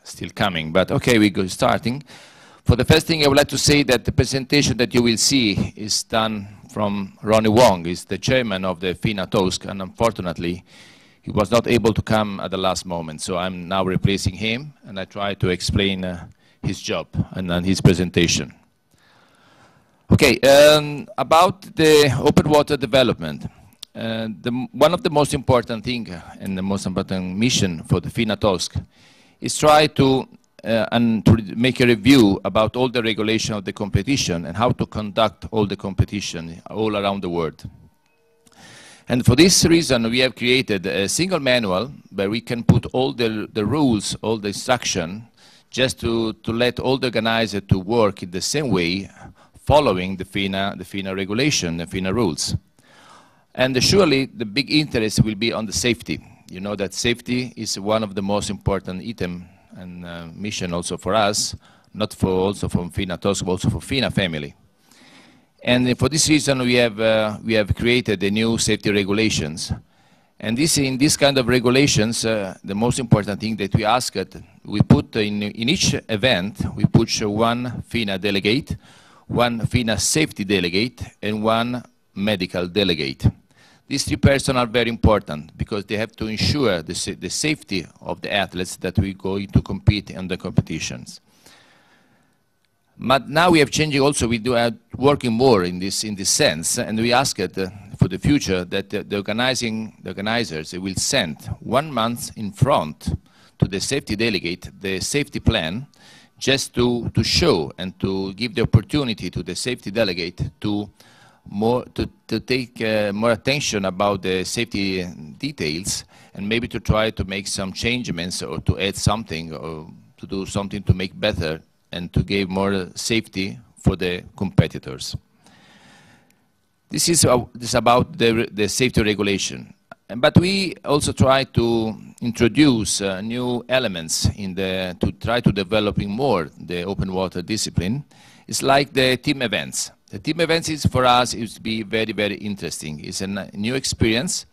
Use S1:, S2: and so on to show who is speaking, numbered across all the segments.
S1: still coming, but okay, we go starting. For the first thing, I would like to say that the presentation that you will see is done from Ronnie Wong. He's the chairman of the Fina Tosk, and unfortunately, he was not able to come at the last moment. So I'm now replacing him, and I try to explain his job and his presentation. Okay, about the open water development. One of the most important things and the most important mission for the Fina Tosk is try to make a review about all the regulation of the competition and how to conduct all the competition all around the world. And for this reason, we have created a single manual where we can put all the rules, all the instruction, just to let all the organizers to work in the same way, following the Fina regulation, the Fina rules. And surely the big interest will be on the safety. You know that safety is one of the most important items and mission also for us, not for also from Fina Tosk, but also for Fina family. And for this reason, we have created the new safety regulations. And in this kind of regulations, the most important thing that we ask, we put in each event, we put one Fina delegate, one Fina safety delegate, and one medical delegate. These three persons are very important because they have to ensure the safety of the athletes that we go to compete in the competitions. But now we have changed also, we are working more in this sense, and we ask for the future that the organizers will send 1 month in front to the safety delegate the safety plan, just to show and to give the opportunity to the safety delegate to take more attention about the safety details, and maybe to try to make some changements or to add something or to do something to make better and to give more safety for the competitors. This is about the safety regulation. But we also try to introduce new elements to try to developing more the open water discipline. It's like the team events. The team events is for us is be very, very interesting. It's a new experience.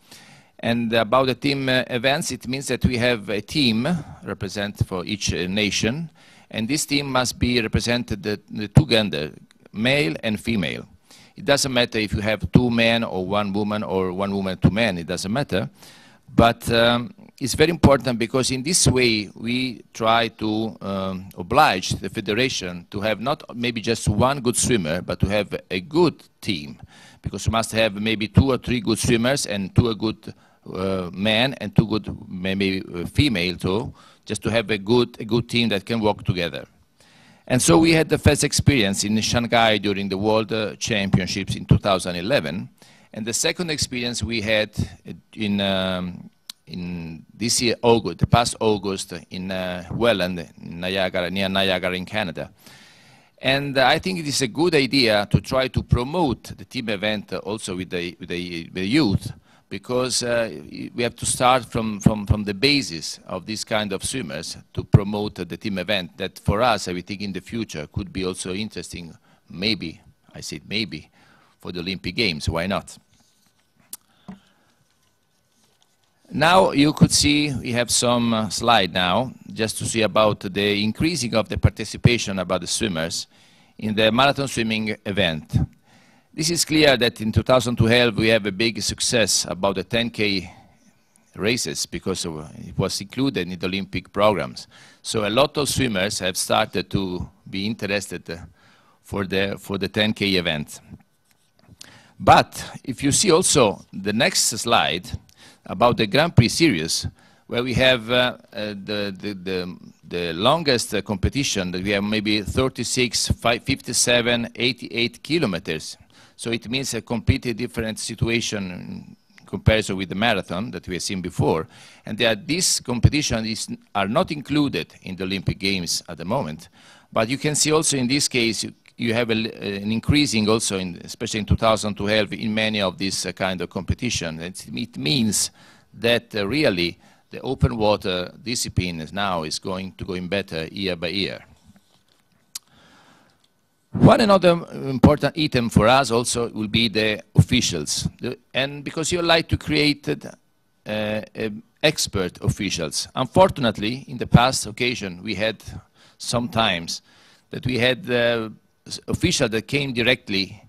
S1: And about the team events, it means that we have a team represent for each nation. And this team must be represented the two gender, male and female. It doesn't matter if you have 2 men or 1 woman or 1 woman, 2 men, it doesn't matter. But it's very important because in this way we try to oblige the federation to have not maybe just 1 good swimmer, but to have a good team. Because you must have maybe 2 or 3 good swimmers and 2 good men and 2 good maybe female too, just to have a good team that can work together. And so we had the first experience in Shanghai during the World Championships in 2011. And the second experience we had in this year, August, the past August, in Welland, Niagara, near Niagara in Canada. And I think it is a good idea to try to promote the team event also with the youth, because we have to start from the basis of this kind of swimmers to promote the team event that for us, I think in the future could be also interesting, maybe, I said maybe, for the Olympic Games, why not? Now you could see, we have some slide now, just to see about the increasing of the participation about the swimmers in the marathon swimming event. This is clear that in 2012 we have a big success about the 10K races because it was included in the Olympic programs. So a lot of swimmers have started to be interested for the 10K event. But if you see also the next slide about the Grand Prix series, where we have the longest competition, that we have maybe 36, 57, 88 kilometers. So it means a completely different situation in comparison with the marathon that we have seen before. And these competitions are not included in the Olympic Games at the moment. But you can see also in this case, you have an increasing also, especially in 2012, in many of these kind of competition. It means that really the open water discipline now is going better year by year. One another important item for us also will be the officials. And because you like to create expert officials. Unfortunately, in the past occasion, we had sometimes that we had officials that came directly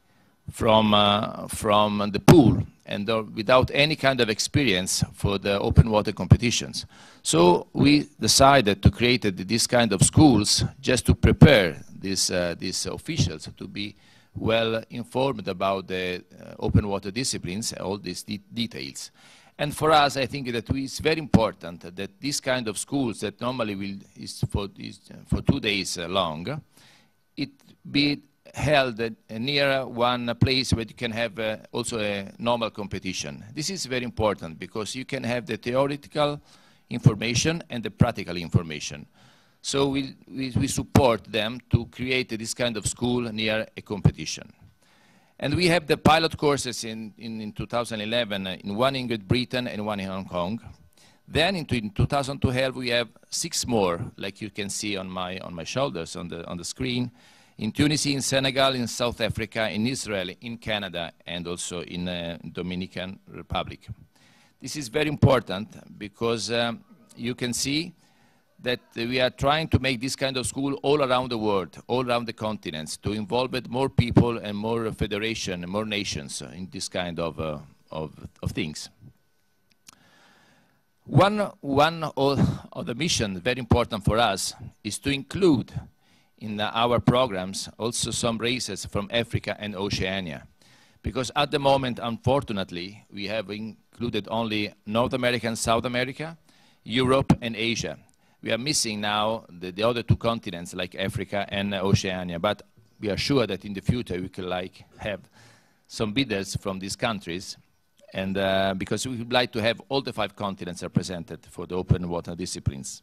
S1: from the pool and without any kind of experience for the open water competitions. So we decided to create this kind of schools just to prepare these officials to be well informed about the open water disciplines, all these details. And for us, I think that it's very important that this kind of schools that normally is for 2 days long, it be held near one place where you can have also a normal competition. This is very important because you can have the theoretical information and the practical information. So we support them to create this kind of school near a competition. And we have the pilot courses in 2011, in one in Great Britain and one in Hong Kong. Then in 2012 we have 6 more, like you can see on my shoulders on the screen, in Tunisia, in Senegal, in South Africa, in Israel, in Canada, and also in Dominican Republic. This is very important because you can see that we are trying to make this kind of school all around the world, all around the continents, to involve more people and more federation and more nations in this kind of things. One of the missions, very important for us, is to include in our programs also some races from Africa and Oceania. Because at the moment, unfortunately, we have included only North America and South America, Europe and Asia. We are missing now the other 2 continents like Africa and Oceania, but we are sure that in the future we could have some bidders from these countries, and because we would like to have all the 5 continents represented for the open water disciplines.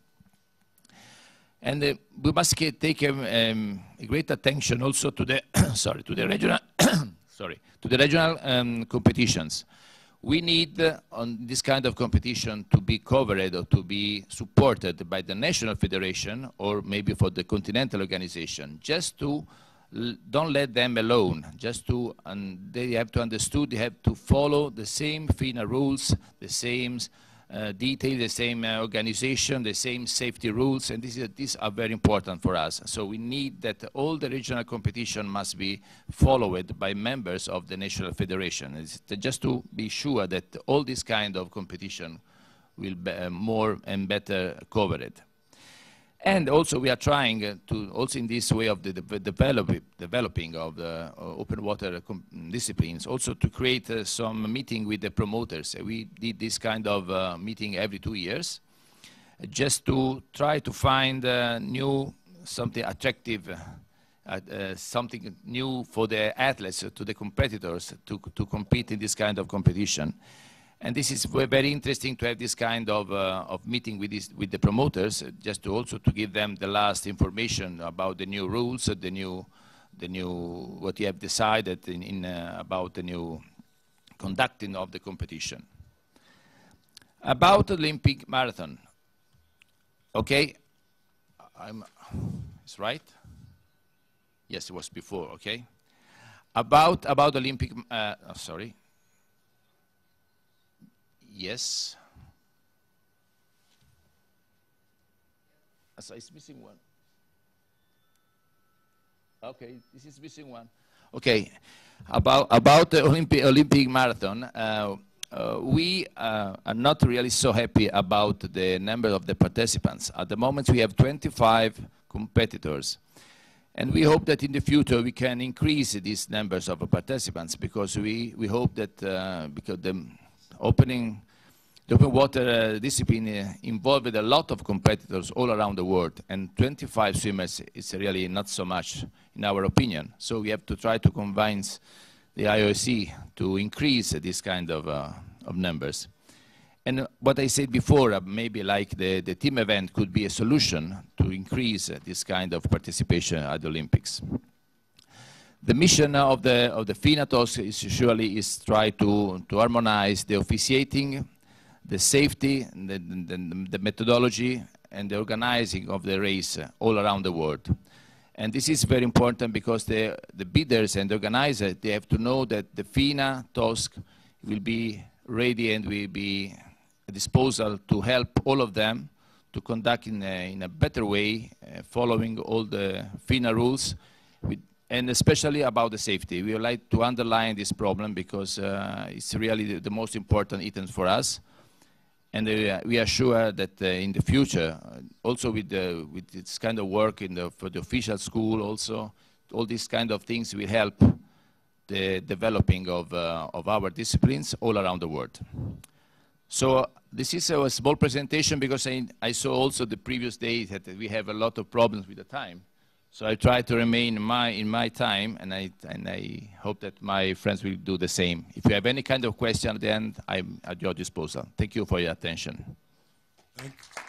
S1: And we must take a great attention also to the to the regional competitions. We need on this kind of competition to be covered or to be supported by the national federation or maybe for the continental organization, just to don't let them alone, just to, and they have to understand, they have to follow the same Fina rules, the same detail, the same organization, the same safety rules, and these are very important for us. So we need that all the regional competition must be followed by members of the national federation. It's just to be sure that all this kind of competition will be more and better covered. And also we are trying to, also in this way of the developing of the open water disciplines, also to create some meeting with the promoters. We did this kind of meeting every 2 years, just to try to find something attractive, something new for the athletes, to the competitors, to compete in this kind of competition. And this is very interesting to have this kind of meeting with the promoters, just to also to give them the last information about the new rules, the new what you have decided about the new conducting of the competition. About the Olympic marathon, okay, it's right. Yes, it was before. Okay, about Olympic. Sorry. Yes. So it's missing one. Okay, this is missing one. Okay, about the Olympic marathon, we are not really so happy about the number of the participants. At the moment, we have 25 competitors. And we hope that in the future we can increase these numbers of participants, because we hope that because the open water discipline involved a lot of competitors all around the world, and 25 swimmers is really not so much in our opinion. So we have to try to convince the IOC to increase this kind of numbers. And what I said before, maybe like the team event could be a solution to increase this kind of participation at the Olympics. The mission of the Fina talks is try to harmonize the officiating, the safety, the methodology, and the organizing of the race all around the world. And this is very important because the bidders and the organizers, they have to know that the Fina task will be ready and will be disposal to help all of them to conduct in a better way, following all the Fina rules, and especially about the safety. We would like to underline this problem because it's really the most important item for us. And we are sure that in the future, also with this kind of work for the official school also, all these kind of things will help the developing of our disciplines all around the world. So this is a small presentation because I saw also the previous days that we have a lot of problems with the time. So I try to remain in my time, and I hope that my friends will do the same. If you have any kind of question at the end, I'm at your disposal. Thank you for your attention.
S2: Thank you.